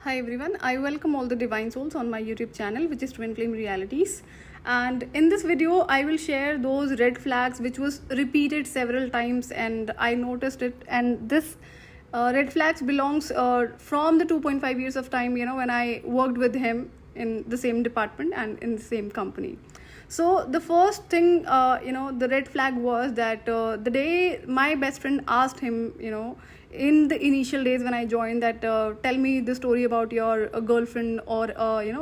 Hi everyone, I welcome all the divine souls on my YouTube channel, which is Twin Flame Realities. And in this video, I will share those red flags which was repeated several times and I noticed it. And this red flags belongs from the 2.5 years of time, when I worked with him in the same department and in the same company. So the first thing, the red flag was that the day my best friend asked him, in the initial days when I joined, that tell me the story about your girlfriend or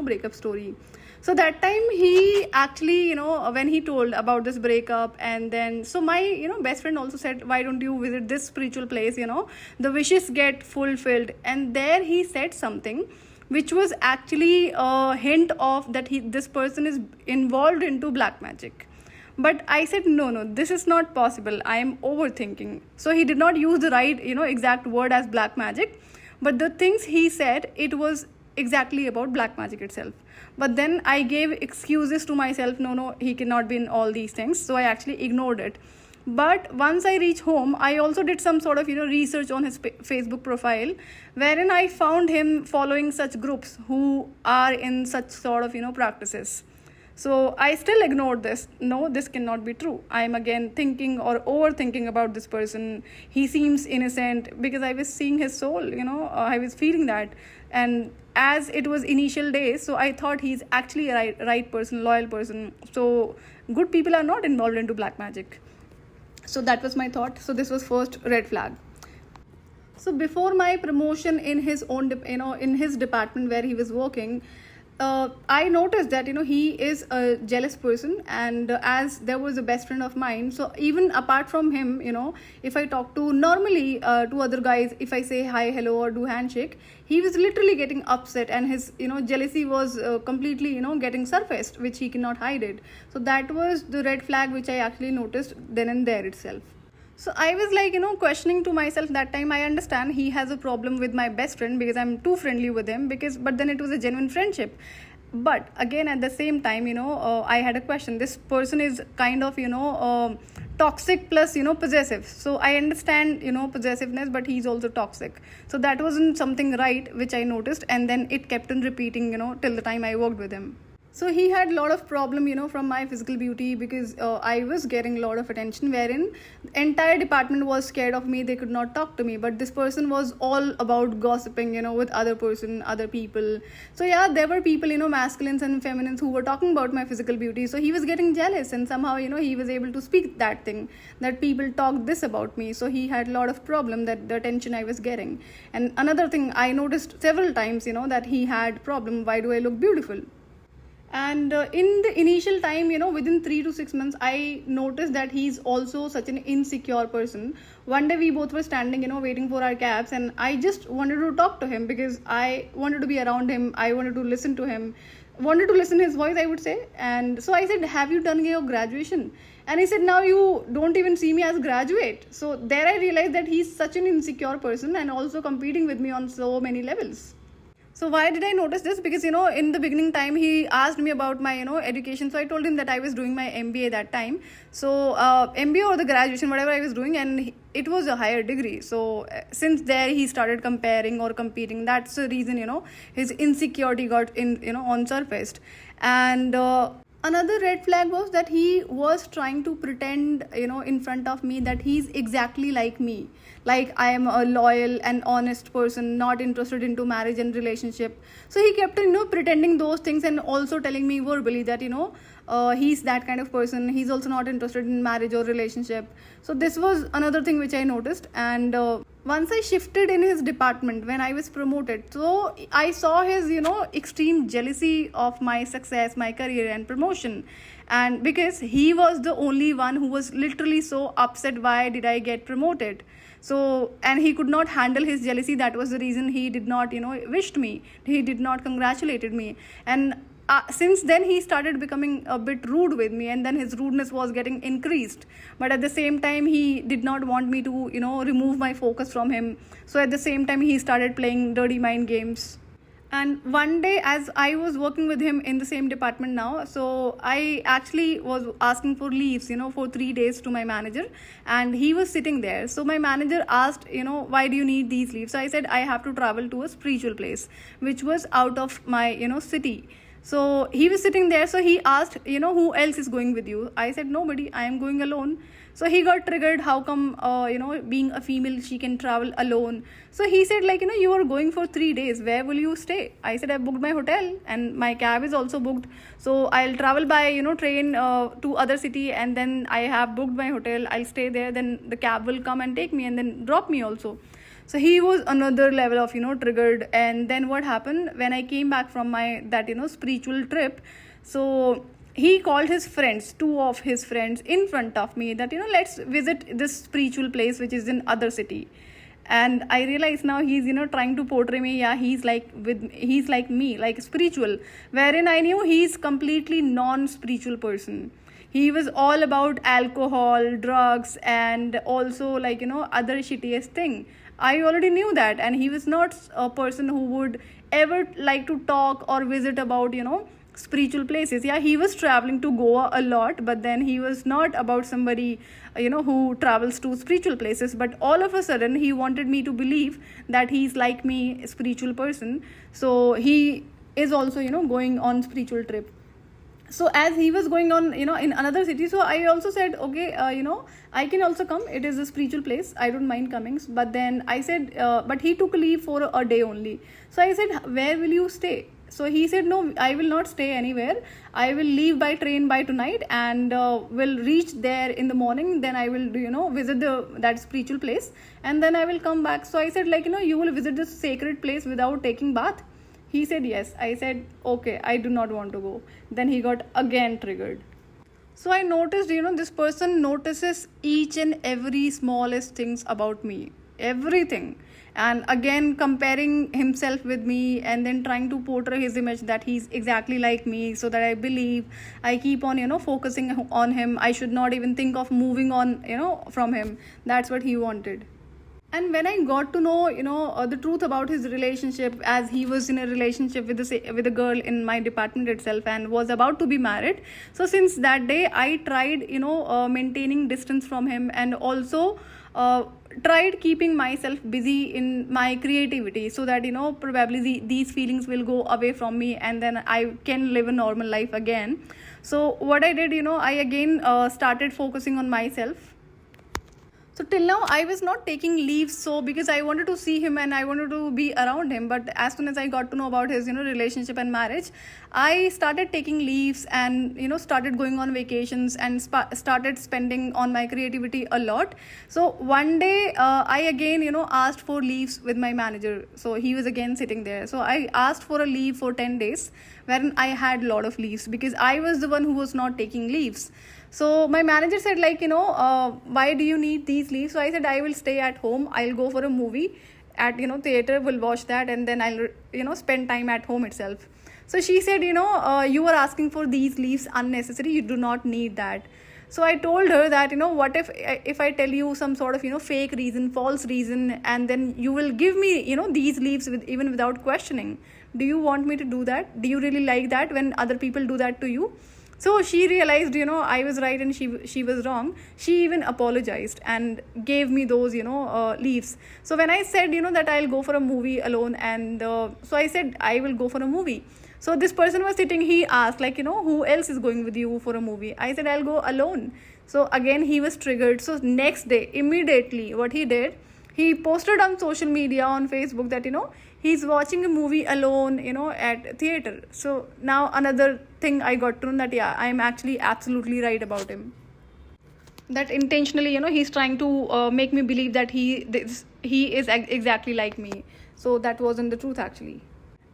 breakup story. So that time he actually, when he told about this breakup, and then so my best friend also said, why don't you visit this spiritual place? The wishes get fulfilled. And there he said something which was actually a hint of that this person is involved into black magic. But I said, no, this is not possible. I am overthinking. So he did not use the right, exact word as black magic. But the things he said, it was exactly about black magic itself. But then I gave excuses to myself. No, he cannot be in all these things. So I actually ignored it. But once I reached home, I also did some sort of research on his Facebook profile, wherein I found him following such groups who are in such sort of practices. So I still ignored this. No, this cannot be true. I am again thinking or overthinking about this person. He seems innocent, because I was seeing his soul, I was feeling that. And as it was initial days, so I thought he's actually a right person, loyal person. So good people are not involved into black magic. So that was my thought. So this was first red flag. So before my promotion in his own, in his department where he was working, I noticed that he is a jealous person, and as there was a best friend of mine, so even apart from him, if I talk to normally to other guys, if I say hi, hello, or do handshake, he was literally getting upset, and his jealousy was completely getting surfaced, which he cannot hide it. So that was the red flag which I actually noticed then and there itself. So I was like, questioning to myself that time. I understand he has a problem with my best friend because I'm too friendly with him, but then it was a genuine friendship. But again, at the same time, I had a question. This person is kind of, toxic plus, possessive. So I understand, possessiveness, but he's also toxic. So that wasn't something right, which I noticed. And then it kept on repeating, till the time I worked with him. So he had a lot of problem, from my physical beauty, because I was getting a lot of attention, wherein the entire department was scared of me. They could not talk to me. But this person was all about gossiping, with other people. So yeah, there were people, masculines and feminines who were talking about my physical beauty. So he was getting jealous, and somehow, he was able to speak that thing, that people talk this about me. So he had a lot of problem, that the attention I was getting. And another thing I noticed several times, that he had problem. Why do I look beautiful? And in the initial time, within 3 to 6 months, I noticed that he's also such an insecure person. One day we both were standing, waiting for our cabs, and I just wanted to talk to him because I wanted to be around him. I wanted to listen to him, wanted to listen his voice, I would say. And so I said, have you done your graduation? And he said, now you don't even see me as graduate. So there I realized that he's such an insecure person and also competing with me on so many levels. So why did I notice this? Because, in the beginning time, he asked me about my, education. So I told him that I was doing my MBA that time. So MBA or the graduation, whatever I was doing, and it was a higher degree. So since there he started comparing or competing. That's the reason, his insecurity got on surfaced. And another red flag was that he was trying to pretend, in front of me that he's exactly like me. Like I am a loyal and honest person, not interested into marriage and relationship. So he kept, pretending those things and also telling me verbally that, he's that kind of person. He's also not interested in marriage or relationship. So this was another thing which I noticed. And once I shifted in his department when I was promoted, so I saw his, extreme jealousy of my success, my career and promotion. And because he was the only one who was literally so upset, why did I get promoted? So, and he could not handle his jealousy. That was the reason he did not, wished me. He did not congratulated me. And since then he started becoming a bit rude with me, and then his rudeness was getting increased. But at the same time, he did not want me to, remove my focus from him. So at the same time, he started playing dirty mind games. And one day, as I was working with him in the same department now, so I actually was asking for leaves, for 3 days to my manager, and he was sitting there. So my manager asked, why do you need these leaves? So I said, I have to travel to a spiritual place, which was out of my, city. So he was sitting there. So he asked, who else is going with you? I said, nobody, I am going alone. So he got triggered. How come, being a female, she can travel alone? So he said, like, you are going for 3 days. Where will you stay? I said, I booked my hotel and my cab is also booked. So I'll travel by, train to other city, and then I have booked my hotel. I'll stay there. Then the cab will come and take me and then drop me also. So he was another level of, triggered. And then what happened when I came back from that spiritual trip? So he called his friends, two of his friends, in front of me, that let's visit this spiritual place which is in other city. And I realize now he's trying to portray me, yeah, he's like me, like spiritual, wherein I knew he's completely non-spiritual person. He was all about alcohol, drugs, and also other shittiest thing. I already knew that, and he was not a person who would ever like to talk or visit about spiritual places. Yeah, he was traveling to Goa a lot, but then he was not about somebody who travels to spiritual places. But all of a sudden he wanted me to believe that he's like me, a spiritual person. So he is also going on spiritual trip. So as he was going on in another city, so I also said, okay, I can also come, it is a spiritual place, I don't mind coming. But then I said, but he took leave for a day only. So I said, where will you stay? So he said, no, I will not stay anywhere. I will leave by train by tonight and will reach there in the morning. Then I will visit that spiritual place, and then I will come back. So I said, like, you will visit this sacred place without taking bath? He said yes. I said, okay, I do not want to go. Then he got again triggered. So I noticed, this person notices each and every smallest things about me, everything. And again, comparing himself with me, and then trying to portray his image that he's exactly like me, so that I believe, I keep on, focusing on him. I should not even think of moving on, from him. That's what he wanted. And when I got to know, the truth about his relationship, as he was in a relationship with a girl in my department itself and was about to be married. So since that day, I tried, maintaining distance from him, and also tried keeping myself busy in my creativity, so that probably these feelings will go away from me, and then I can live a normal life again. So what I did, I again started focusing on myself. So till now I was not taking leaves, so because I wanted to see him and I wanted to be around him. But as soon as I got to know about his relationship and marriage, I started taking leaves and started going on vacations and started spending on my creativity a lot. So one day I again asked for leaves with my manager. So he was again sitting there. So I asked for a leave for 10 days, wherein I had a lot of leaves because I was the one who was not taking leaves. So my manager said, like, why do you need these leaves? So I said, I will stay at home. I'll go for a movie at, theater. We'll watch that, and then I'll, spend time at home itself. So she said, you are asking for these leaves unnecessary. You do not need that. So I told her that, what if I tell you some sort of, fake reason, false reason, and then you will give me, these leaves even without questioning. Do you want me to do that? Do you really like that when other people do that to you? So she realized, I was right and she was wrong. She even apologized and gave me those, leaves. So when I said, that I'll go for a movie alone, and so I said, I will go for a movie. So this person was sitting, he asked, like, who else is going with you for a movie? I said, I'll go alone. So again, he was triggered. So next day, immediately, what he did, he posted on social media, on Facebook, that, he's watching a movie alone, at theater. So now another thing I got to know, that, yeah, I'm actually absolutely right about him. That intentionally, he's trying to make me believe that he is exactly like me. So that wasn't the truth, actually.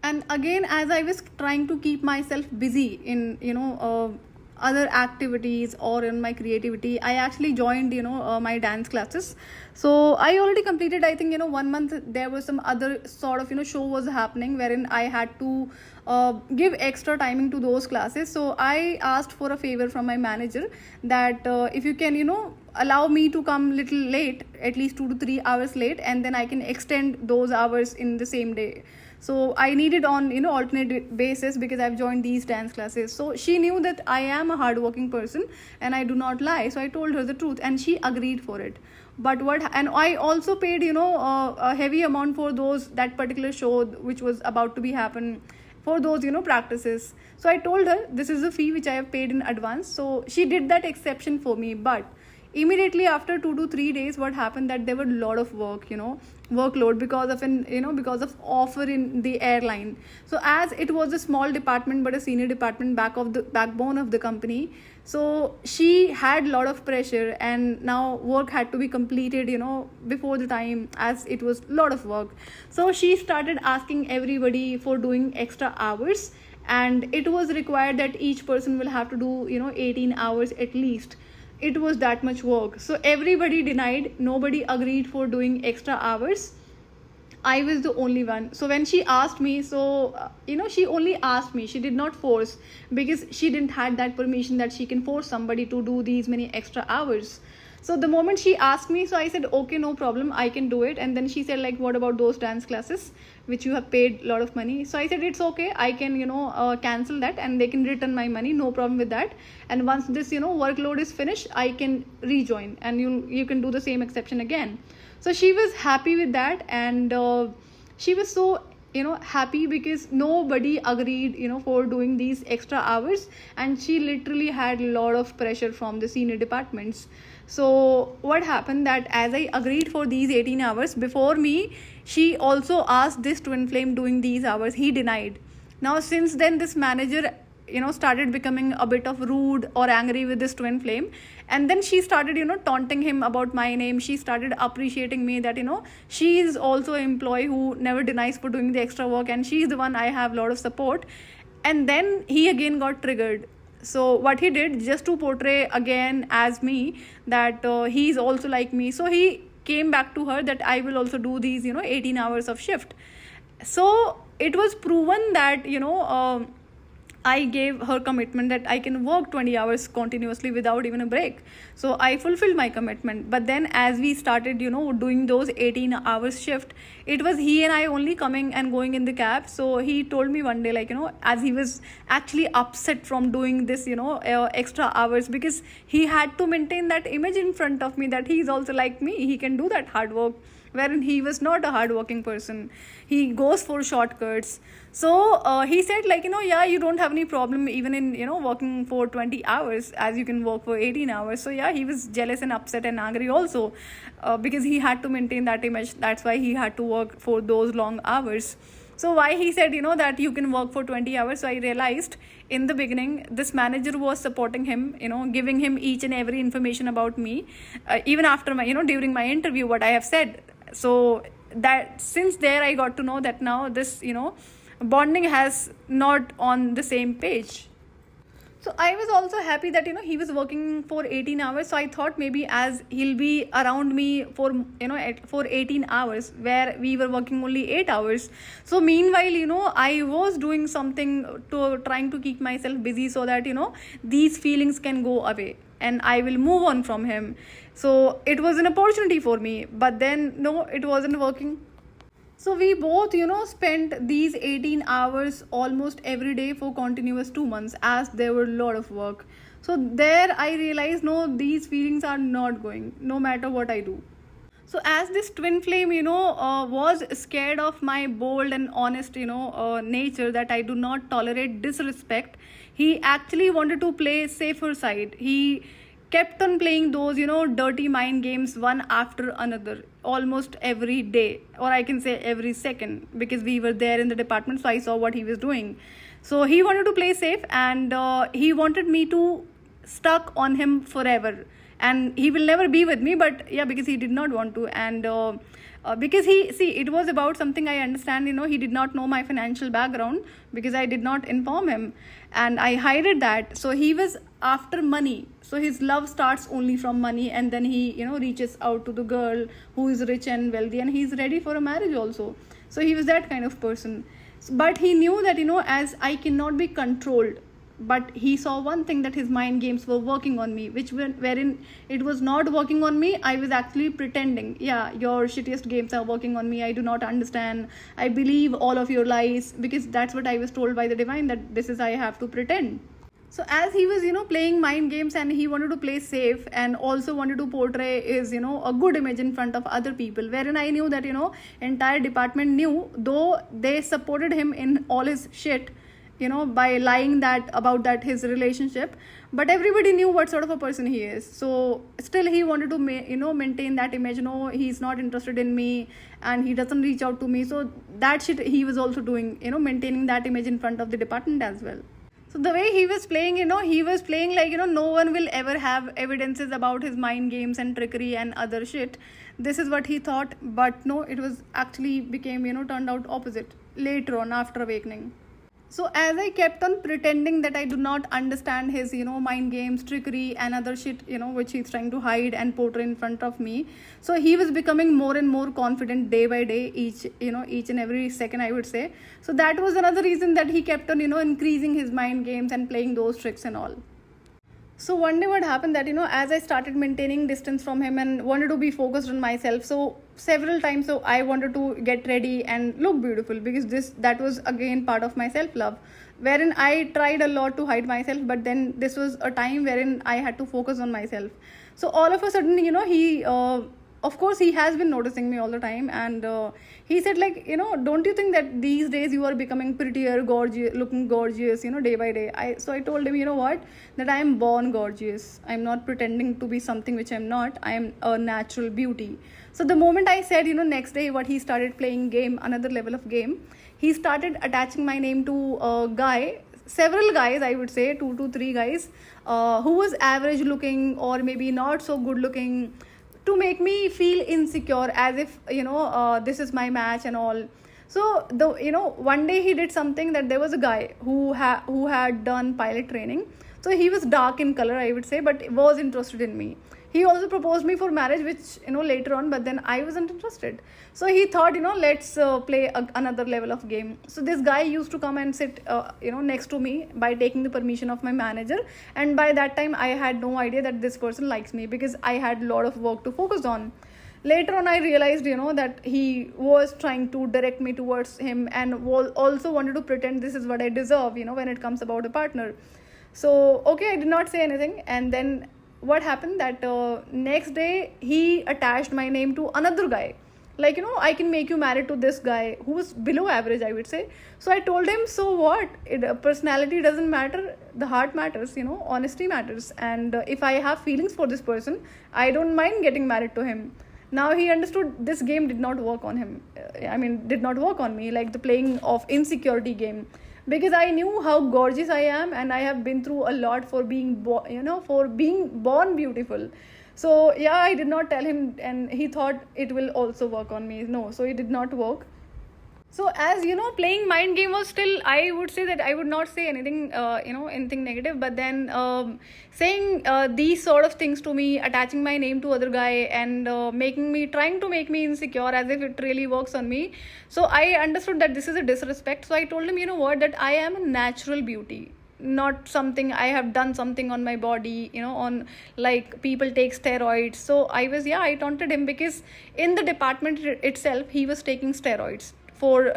And again, as I was trying to keep myself busy in, other activities or in my creativity, I actually joined, my dance classes. So I already completed, I think, 1 month. There was some other sort of, show was happening wherein I had to give extra timing to those classes. So I asked for a favor from my manager that if you can, allow me to come little late, at least 2 to 3 hours late, and then I can extend those hours in the same day. So I needed on, you know, alternate basis because I've joined these dance classes. So she knew that I am a hardworking person and I do not lie. So I told her the truth and she agreed for it. But and I also paid, you know, a heavy amount for that particular show which was about to be happen, for those, you know, practices. So I told her this is the fee which I have paid in advance. So she did that exception for me. But immediately after 2 to 3 days, what happened that there were a lot of work, you know, workload because of because of offer in the airline. So as it was a small department but a senior department, backbone of the company, so she had a lot of pressure and now work had to be completed, you know, before the time, as it was a lot of work. So she started asking everybody for doing extra hours, and it was required that each person will have to do, you know, 18 hours at least. It was that much work. So everybody denied, nobody agreed for doing extra hours. I was the only one. So when she asked me, she only asked me, she did not force, because she didn't had that permission that she can force somebody to do these many extra hours. So the moment she asked me, so I said, okay, no problem, I can do it. And then she said, like, what about those dance classes which you have paid a lot of money? So I said, it's okay, I can, cancel that and they can return my money, no problem with that. And once this, workload is finished, I can rejoin and you can do the same exception again. So she was happy with that, and she was so happy because nobody agreed for doing these extra hours, and she literally had a lot of pressure from the senior departments. So what happened that as I agreed for these 18 hours, before me she also asked this twin flame doing these hours. He denied. Now since then this manager started becoming a bit of rude or angry with this twin flame, and then she started taunting him about my name. She started appreciating me that she is also an employee who never denies for doing the extra work, and she is the one I have a lot of support. And then he again got triggered. So what he did, just to portray again as me that he is also like me, so he came back to her that I will also do these 18 hours of shift. So it was proven that I gave her commitment that I can work 20 hours continuously without even a break. So I fulfilled my commitment. But then as we started, doing those 18 hours shift, it was he and I only coming and going in the cab. So he told me one day, as he was actually upset from doing this, extra hours, because he had to maintain that image in front of me that he is also like me. He can do that hard work, wherein he was not a hardworking person. He goes for shortcuts. So he said yeah, you don't have any problem even in working for 20 hours as you can work for 18 hours. So yeah, he was jealous and upset and angry also because he had to maintain that image. That's why he had to work for those long hours. So why he said that you can work for 20 hours, so I realized in the beginning this manager was supporting him, giving him each and every information about me, even after my during my interview what I have said. So that since there I got to know that now this bonding has not on the same page. So I was also happy that he was working for 18 hours. So I thought maybe as he'll be around me for for 18 hours, where we were working only 8 hours. So meanwhile I was doing something to trying to keep myself busy so that these feelings can go away and I will move on from him. So it was an opportunity for me, but then no, it wasn't working. So we both, spent these 18 hours almost every day for continuous 2 months, as there were a lot of work. So there I realized, no, these feelings are not going, no matter what I do. So as this twin flame, was scared of my bold and honest, nature, that I do not tolerate disrespect, he actually wanted to play safer side. He kept on playing those dirty mind games one after another, almost every day, or I can say every second, because we were there in the department, so I saw what he was doing. So he wanted to play safe, and he wanted me to stuck on him forever, and he will never be with me. But yeah, because he did not want to, and because it was about something I understand. He did not know my financial background because I did not inform him, and I hid that. So he was after money. So his love starts only from money, and then he reaches out to the girl who is rich and wealthy, and he's ready for a marriage also. So he was that kind of person. But he knew that as I cannot be controlled but he saw one thing, that his mind games were working on me, wherein it was not working on me. I was actually pretending, yeah, your shittiest games are working on me, I do not understand, I believe all of your lies, because that's what I was told by the divine, that this is I have to pretend. So as he was, playing mind games, and he wanted to play safe and also wanted to portray his, a good image in front of other people, wherein I knew that, entire department knew, though they supported him in all his shit, by lying about that his relationship, but everybody knew what sort of a person he is. So still he wanted to maintain that image. No, he's not interested in me and he doesn't reach out to me. So that shit he was also doing, maintaining that image in front of the department as well. So the way he was playing, he was playing like, no one will ever have evidences about his mind games and trickery and other shit. This is what he thought, but no, it was actually became, turned out opposite later on after awakening. So as I kept on pretending that I do not understand his, mind games, trickery and other shit, which he's trying to hide and portray in front of me. So he was becoming more and more confident day by day, each and every second, I would say. So that was another reason that he kept on, increasing his mind games and playing those tricks and all. So one day what happened that, as I started maintaining distance from him and wanted to be focused on myself, so several times, so I wanted to get ready and look beautiful, because that was again part of my self-love, wherein I tried a lot to hide myself, but then this was a time wherein I had to focus on myself. So all of a sudden, he of course he has been noticing me all the time, and he said like, don't you think that these days you are becoming prettier, gorgeous, looking gorgeous, day by day. So I told him, what, that I am born gorgeous, I'm not pretending to be something which I'm not, I am a natural beauty. So the moment I said, next day what he started playing game, another level of game, he started attaching my name to a guy, several guys, I would say 2 to 3 guys, who was average looking or maybe not so good looking, to make me feel insecure, as if this is my match and all. So one day he did something, that there was a guy who had done pilot training, so he was dark in color, I would say, but was interested in me. He also proposed me for marriage, which later on, but then I wasn't interested. So he thought, let's play another level of game. So this guy used to come and sit next to me by taking the permission of my manager, and by that time I had no idea that this person likes me, because I had a lot of work to focus on. Later on I realized that he was trying to direct me towards him, and also wanted to pretend this is what I deserve when it comes about a partner. So okay, I did not say anything, and then what happened that next day he attached my name to another guy, like I can make you married to this guy who was below average, I would say. So I told him, so what, personality doesn't matter, the heart matters, honesty matters, and if I have feelings for this person, I don't mind getting married to him. Now he understood this game did not work on him, did not work on me, like the playing of insecurity game, because I knew how gorgeous I am, and I have been through a lot for being born beautiful. So yeah, I did not tell him, and he thought it will also work on me. No, so it did not work. So as playing mind game was still, I would say that I would not say anything anything negative, but then saying these sort of things to me, attaching my name to other guy, and trying to make me insecure, as if it really works on me. So I understood that this is a disrespect. So I told him, what, that I am a natural beauty, not something I have done something on my body, on like people take steroids. So I taunted him, because in the department itself he was taking steroids for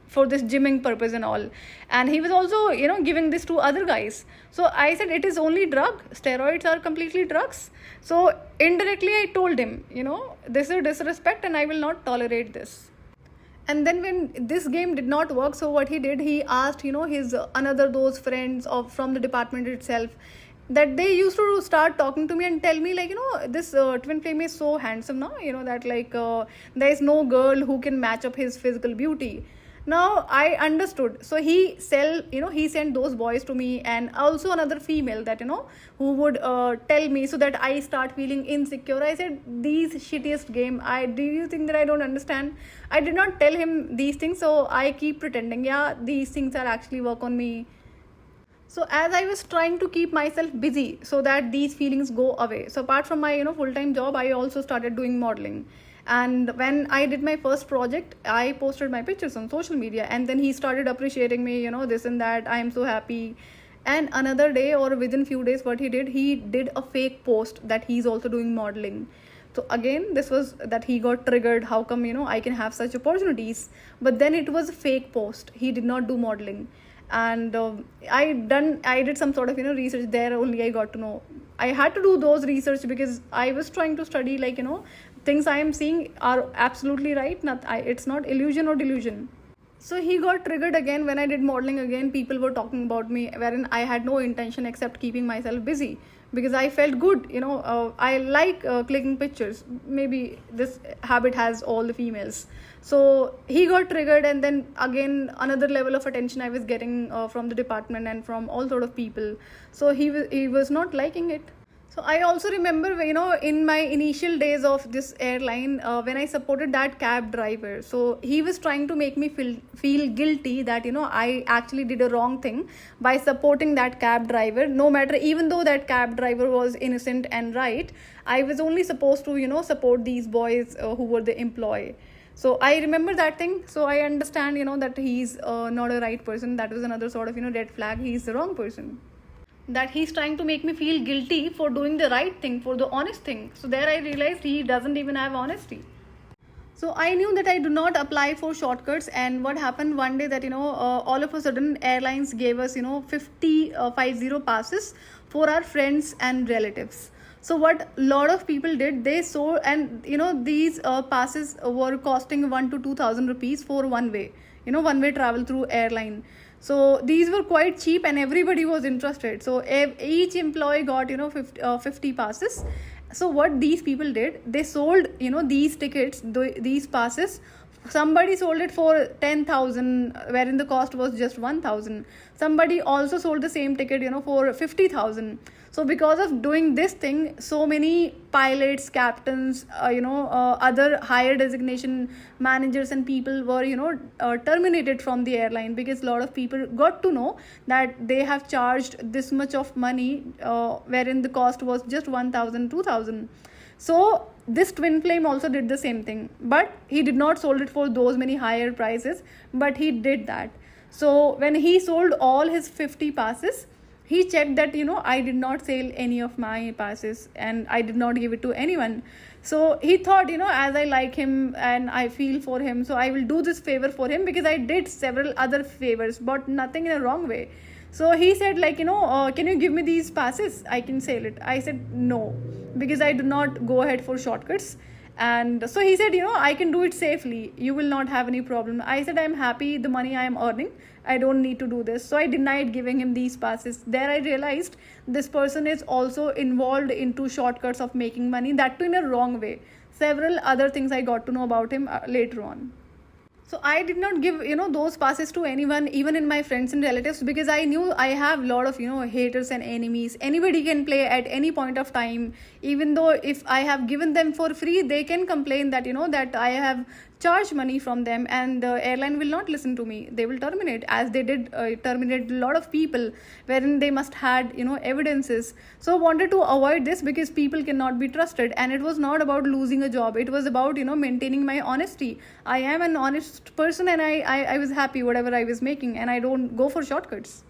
for this gymming purpose and all, and he was also giving this to other guys. So I said, it is only drug, steroids are completely drugs. So indirectly I told him, this is disrespect and I will not tolerate this. And then when this game did not work, so what he did, he asked his those friends from the department itself, that they used to start talking to me and tell me like, this twin flame is so handsome now, that like there is no girl who can match up his physical beauty. Now I understood. So he sent those boys to me, and also another female that who would tell me, so that I start feeling insecure. I said, these shittiest game, do you think that I don't understand? I did not tell him these things, so I keep pretending, yeah, these things are actually work on me. So as I was trying to keep myself busy so that these feelings go away, so apart from my full-time job, I also started doing modeling. And when I did my first project, I posted my pictures on social media, and then he started appreciating me, this and that, I am so happy. And another day or within few days, what he did a fake post that he's also doing modeling. So again, this was that he got triggered. How come, I can have such opportunities? But then it was a fake post. He did not do modeling. And I did some sort of research there. Only I got to know I had to do those research because I was trying to study, like, things I am seeing are absolutely right. It's not illusion or delusion. So he got triggered again when I did modeling again. People were talking about me, wherein I had no intention except keeping myself busy because I felt good. I like clicking pictures. Maybe this habit has all the females. So he got triggered, and then again another level of attention I was getting from the department and from all sort of people. So he was not liking it. So I also remember, in my initial days of this airline, when I supported that cab driver. So he was trying to make me feel guilty that, I actually did a wrong thing by supporting that cab driver. No matter, even though that cab driver was innocent and right, I was only supposed to, support these boys who were the employee. So I remember that thing. So I understand, that he's not a right person. That was another sort of, red flag. He's the wrong person. That he's trying to make me feel guilty for doing the right thing, for the honest thing. So there I realized he doesn't even have honesty. So I knew that I do not apply for shortcuts. And what happened one day that, all of a sudden airlines gave us, 50 passes for our friends and relatives. So what a lot of people did, they sold, and these passes were costing 1 to 2,000 rupees for one way travel through airline. So these were quite cheap and everybody was interested. So each employee got 50 passes. So what these people did, they sold these tickets, these passes. Somebody sold it for 10,000, wherein the cost was just 1,000. Somebody also sold the same ticket for 50,000. So because of doing this thing, so many pilots, captains, other higher designation managers and people were terminated from the airline, because a lot of people got to know that they have charged this much of money, wherein the cost was just 1,000, 2,000. So this twin flame also did the same thing, but he did not sold it for those many higher prices, but he did that. So when he sold all his 50 passes, he checked that I did not sell any of my passes and I did not give it to anyone. So he thought, as I like him and I feel for him, so I will do this favor for him, because I did several other favors, but nothing in a wrong way. So he said, like, can you give me these passes? I can sell it. I said no, because I do not go ahead for shortcuts. And so he said, I can do it safely. You will not have any problem. I said, I'm happy the money I am earning. I don't need to do this. So I denied giving him these passes. There I realized this person is also involved into shortcuts of making money, that too in a wrong way. Several other things I got to know about him later on. So I did not give, those passes to anyone, even in my friends and relatives, because I knew I have a lot of, haters and enemies. Anybody can play at any point of time. Even though if I have given them for free, they can complain that, that I have charged money from them, and the airline will not listen to me. They will terminate, as they did terminate a lot of people, wherein they must had, evidences. So I wanted to avoid this, because people cannot be trusted. And it was not about losing a job. It was about, maintaining my honesty. I am an honest person, and I was happy whatever I was making, and I don't go for shortcuts.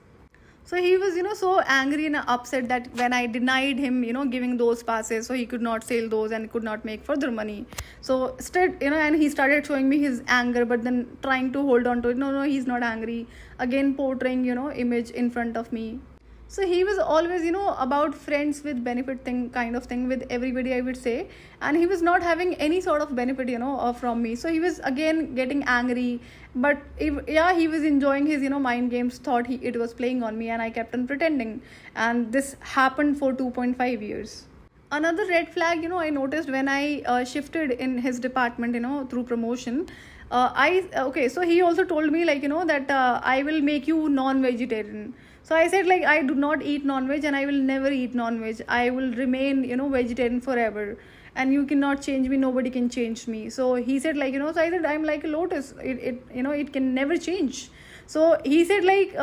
So he was, so angry and upset that when I denied him, giving those passes, so he could not sell those and could not make further money. So and he started showing me his anger, but then trying to hold on to it. No, he's not angry. Again, portraying, image in front of me. So he was always, about friends with benefit kind of thing with everybody, I would say. And he was not having any sort of benefit, from me. So he was again getting angry. But he was enjoying his, mind games, thought it was playing on me, and I kept on pretending. And this happened for 2.5 years. Another red flag, I noticed when I shifted in his department, through promotion. So he also told me, like, that I will make you non-vegetarian. So I said, like, I do not eat non-veg and I will never eat non-veg. I will remain, vegetarian forever. And you cannot change me. Nobody can change me. So he said, like, so I said, I'm like a lotus. It can never change. So he said, like,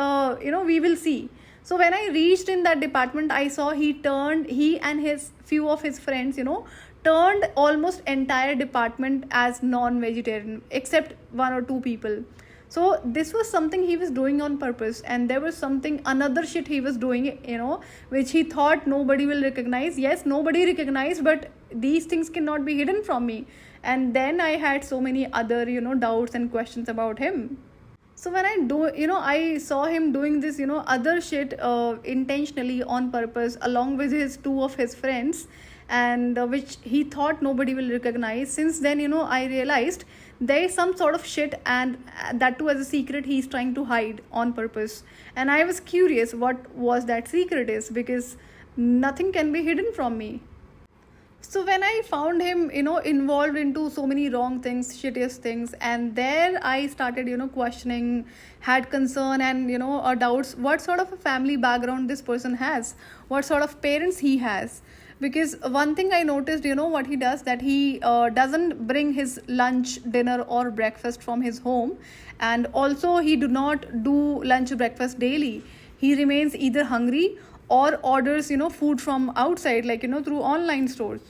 we will see. So when I reached in that department, I saw he and his few of his friends, turned almost entire department as non-vegetarian, except one or two people. So this was something he was doing on purpose, and there was something another shit he was doing, which he thought nobody will recognize. Yes, nobody recognized, but these things cannot be hidden from me. And then I had so many other doubts and questions about him. So when I saw him doing this other shit intentionally on purpose along with his two of his friends, and which he thought nobody will recognize. Since then I realized there is some sort of shit, and that too as a secret he's trying to hide on purpose. And I was curious what was that secret is, because nothing can be hidden from me. So when I found him involved into so many wrong things, shittiest things, and there I started questioning, had concern, and doubts what sort of a family background this person has, what sort of parents he has. Because one thing I noticed, what he does, that he doesn't bring his lunch, dinner or breakfast from his home, and also he do not do lunch breakfast daily. He remains either hungry or orders food from outside, like through online stores.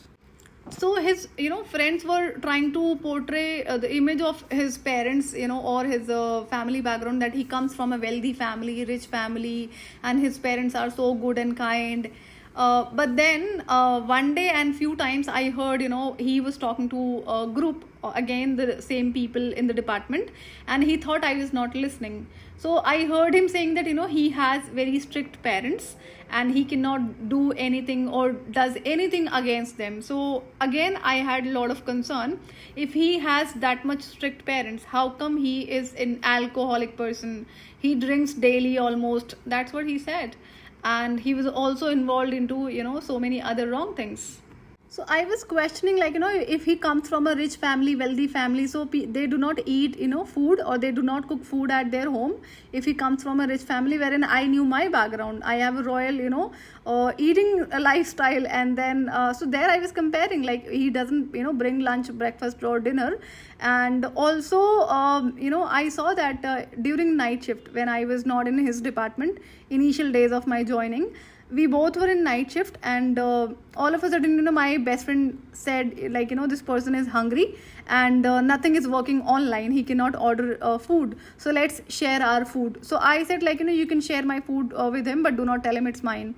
So his friends were trying to portray the image of his parents, or his family background, that he comes from a wealthy family, rich family, and his parents are so good and kind. But then one day and few times I heard he was talking to a group, again the same people in the department, and he thought I was not listening. So I heard him saying that he has very strict parents and he cannot do anything or does anything against them. So again I had a lot of concern. If he has that much strict parents, how come he is an alcoholic person? He drinks daily almost, that's what he said. And he was also involved into so many other wrong things. So I was questioning, like if he comes from a rich family, wealthy family, so they do not eat food, or they do not cook food at their home. If he comes from a rich family, wherein I knew my background, I have a royal eating lifestyle, and then so there I was comparing, like he doesn't bring lunch, breakfast or dinner. And also I saw that during night shift, when I was not in his department, initial days of my joining, we both were in night shift, and all of a sudden my best friend said, like this person is hungry, and nothing is working online, he cannot order food, so let's share our food. So I said, like you can share my food with him, but do not tell him it's mine.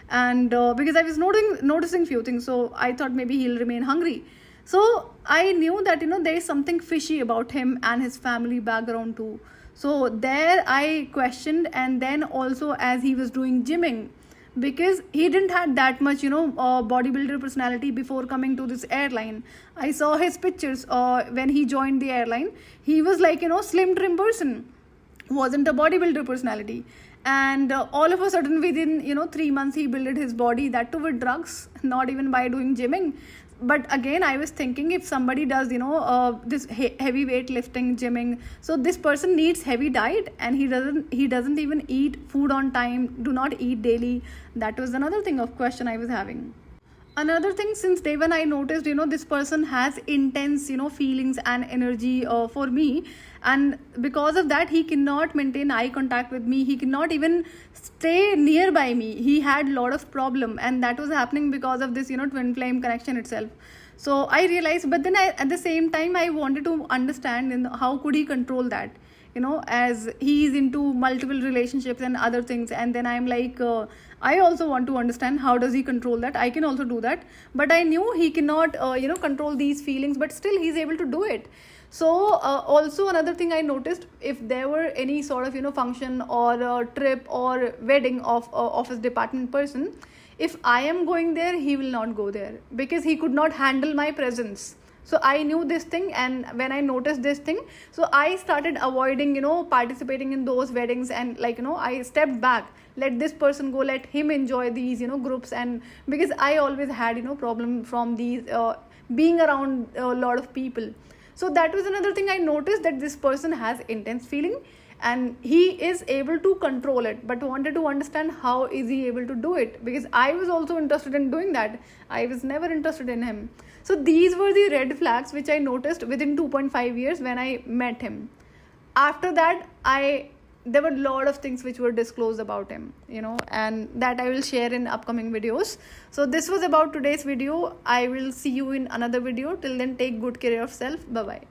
And because I was noticing few things, so I thought maybe he'll remain hungry. So I knew that there is something fishy about him and his family background too. So there I questioned. And then also, as he was doing gymming, because he didn't had that much bodybuilder personality before coming to this airline. I saw his pictures when he joined the airline. He was like slim trim person, wasn't a bodybuilder personality. And all of a sudden, within 3 months, he built his body, that too with drugs, not even by doing gymming. But again I was thinking, if somebody does this heavy weight lifting, gymming, so this person needs heavy diet, and he doesn't even eat food on time, do not eat daily. That was another thing of question I was having. Another thing, since day one I noticed this person has intense feelings and energy for me, and because of that he cannot maintain eye contact with me, he cannot even stay nearby me. He had a lot of problem, and that was happening because of this twin flame connection itself. So I realized, but then at the same time I wanted to understand how could he control that, as he is into multiple relationships and other things. And then I'm like, I also want to understand how does he control that. I can also do that, but I knew he cannot control these feelings, but still he's able to do it. So also another thing I noticed, if there were any sort of function or a trip or wedding of office department person, if I am going there, he will not go there, because he could not handle my presence. So I knew this thing, and when I noticed this thing, so I started avoiding participating in those weddings, and I stepped back, let this person go, let him enjoy these groups. And because I always had problem from these being around a lot of people. So that was another thing I noticed, that this person has intense feeling and he is able to control it, but wanted to understand how is he able to do it, because I was also interested in doing that. I was never interested in him. So these were the red flags which I noticed within 2.5 years when I met him. After that, there were a lot of things which were disclosed about him, and that I will share in upcoming videos. So this was about today's video. I will see you in another video. Till then, take good care of yourself. Bye bye.